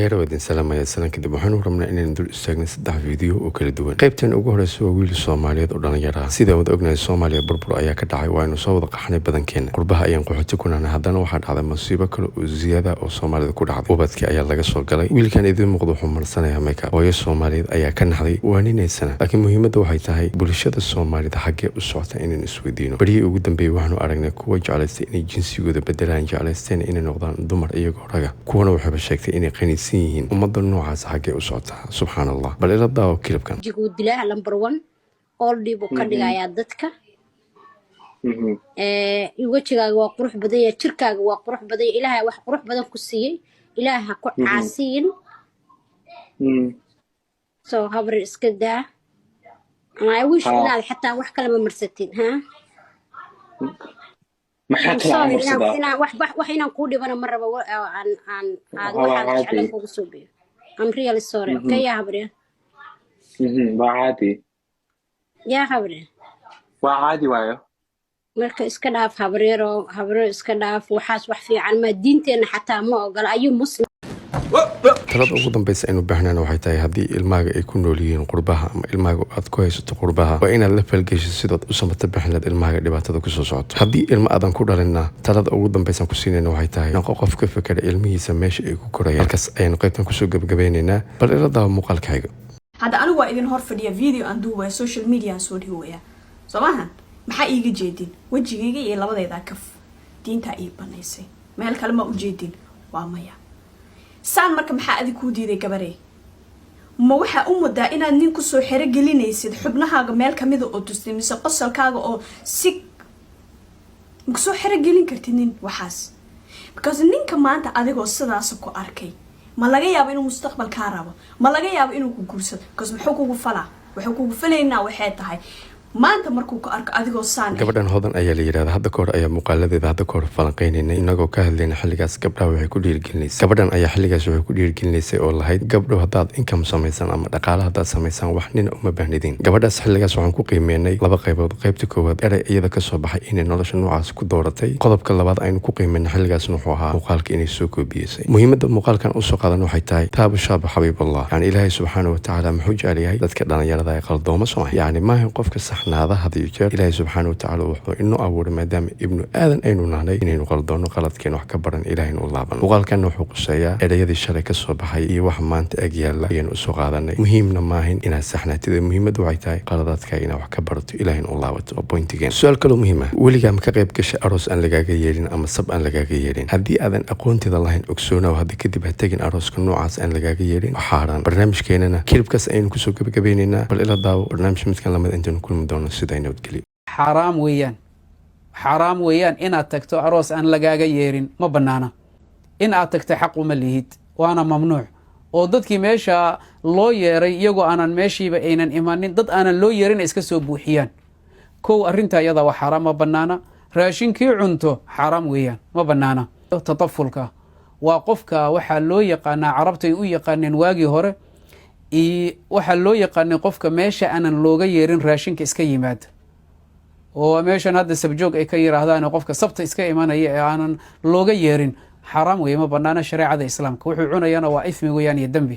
ودين سلام يا سلام كده waxaan rabnaa inaan dul istaagno saddex video oo kala duwan qaybtan ugu horeysa waa wiil Soomaaliyeed oo dhalinyaro ah sida wada ognahay Soomaaliya burbur ayaa ka dhacay waa inuu soo wada qaxnay badankeena qurbaha ayaan qaxooti ku naana haddana waxaa dhacday masiibo kale oo ziyada oo Soomaalida ku dhacday ubadkii ayaa laga soo galay wiilkan idin muuqdo wuxuu marsanayaa makeup hooyo Soomaaliyeed ayaa ka naxday waaninaysan laakiin muhiimaddu waxay tahay bulshada Soomaalida xaggee u socota inaan isweydiino bari ugu dambeeyay waxaanu aragnay kuwa jecelaystay inay jinsigooda bedelaan jecelaysteen inay noqdaan dumar iyagoo raga kuwana waxay sheegtay inay qaniisan yihiin ummadda noocaas xaggee u socota subxaanallah bal ila daawo kilibkan jigu dilaa number 1 all dib u ka dhigayaa dadka wajigaaga waa qurux badan yahay jirkaaga waa qurux badan yahay ilaahay wax qurux badan ku siiyay ilaaha ku caasiin soo habar iska daa I wish inaad xataa wax kale ma marsatin ha wax inaan ku dhibana ma rabo aan waxaan kugu soo biyo I'm really sorry okay يا حبري وعادي يا حبري وعادي وايو marka iska dhaaf habreero iska dhaaf waxaas wax fiican ma diinteena xataa ma ogola ayu muslim talada ugu dambaysa inuu baahnaan waxay tahay haddii ilmaaga ay ku nool yihiin qurbaha ama ilmaaga aad ku haysato qurbaha waa inaad la falgasho sidood u samata bixinad ilmaaga dhibaatada ku soo socoto haddii ilma aadan ku dhalina talada ugu dambaysan ku siinayna waxay tahay in qof ka fikira ilmihiisa meesha ay ku korayaan halkaas ayaynu qaybtan kusoo gabagabaynaynaa bal ila daawo muuqaalka xiga hadda anigu waa idin hor fadhiya video aan duubaya social media aan soo dhigaya somahan maxaa iiga jeedin wajigayga iyo labadeeda kaf diinta ii banaysay meel kale ma u jeedin waa maya saan marka maxaa adig ku diiday gabarey ma waxa u mudaa inaad nin ku soo xiro gelinaysid xubnahaaga meel kamid oo tusay mise qosolkaaga oo si ma soo xiro gelin kartid nin waxaas because ninka maanta adigoo sidaas ku arkay ma laga yaabo inuu mustaqbal ka rabo ma laga yaabo inuu ku guursado because wuxuu kugu falaynaa waxay tahay maanta markuu ka arko adigoo saan gabadhan hodan ayaa la yiraahdaa hadda koor ayaa muuqaaladeeda hadda koor falanqeynayna inagoo ka hadlayna xilligaas gabdhaha waxay ku dhiirigelineysay gabadhan ayaa xilligaas waxay ku dhiirigelineysay oo lahayd gabdho haddaad income samaysan ama dhaqaale haddaad samaysan wax nina uma baahnidin gabadhaas xilligaas waxaan ku qiimeynay laba qaybood qaybta koowaad eray iyada ka soo baxay inay nolosha noocaas ku dooratay qodobka labaad aynu ku qiimeynay xilligaasna wuxuu ahaa muuqaalka inay soo koobiyeysay muhiimadda muuqaalkan u soo qaadan waxay tahay taabu shaaba xabiiballah yani ilaahay subxaanahu watacaala muxuu jecel yahay dadka dhalinyarada ay qaldooma soo yani maahan qofka saxnaada hadiyo jeer ilaahay subxaanahu watacaala wuxuu inoo abuuray maadaama ibnu aadan aynu nahnay inaynu qaldoono qaladkeena wax ka baran ilaahayna u laaban muuqaalkan wuxuu quseeyaa erayadii shalay ka soo baxay iyo wax maanta ag yaalla ayaynu usoo qaadanay muhiimna maahin inaad saxnaatid muhiimaddu waxay tahay qaladaadkaaga inaad wax ka barato ilaahayna u laabato oo pointigeen su-aal kaloo muhiim ah weligaa ma ka qayb gashay aroos aan lagaaga yeelin ama sab aan lagaaga yeelin haddii aadan aqoonteeda lahayn ogsoonaw hadda kadib ha tegin arooska noocaas aan lagaaga yeelin waxaaraan barnaamijkeenana kilibkaas ayaynu kusoo gabagabeynaynaa bal ila daawo barnaamij midkan lamid intaynu kulmi doono sidayna حرام ويان إن أتكتو أروس أن لقاقا ييرين ما بنانا إن أتكتو حق مليهيد وأنا ممنوع وددكي ميشا لو ييري يغو أنا ميشي بأينا إيمانين دد أنا لو ييرين إسكسو بوحيان كو أرنتا يضا وحرام ما بنانا راشين كي عنتو حرام ويان ما بنانا تطفلك وقفك وحا لو يقانا عربتي او يقانين واقي هوري وحا لو يقانين قفك ميشا أنا لوغا ييرين راشين كي اسكا يماد وميشان هذا سبجوك اي كي يراهدان قفك سبت اسكا ايمانيا aanan looga yeerin xaraam weey ma banaana shariicada islaamka wuxuu cunayana waa ismi weeyaan iyo dambi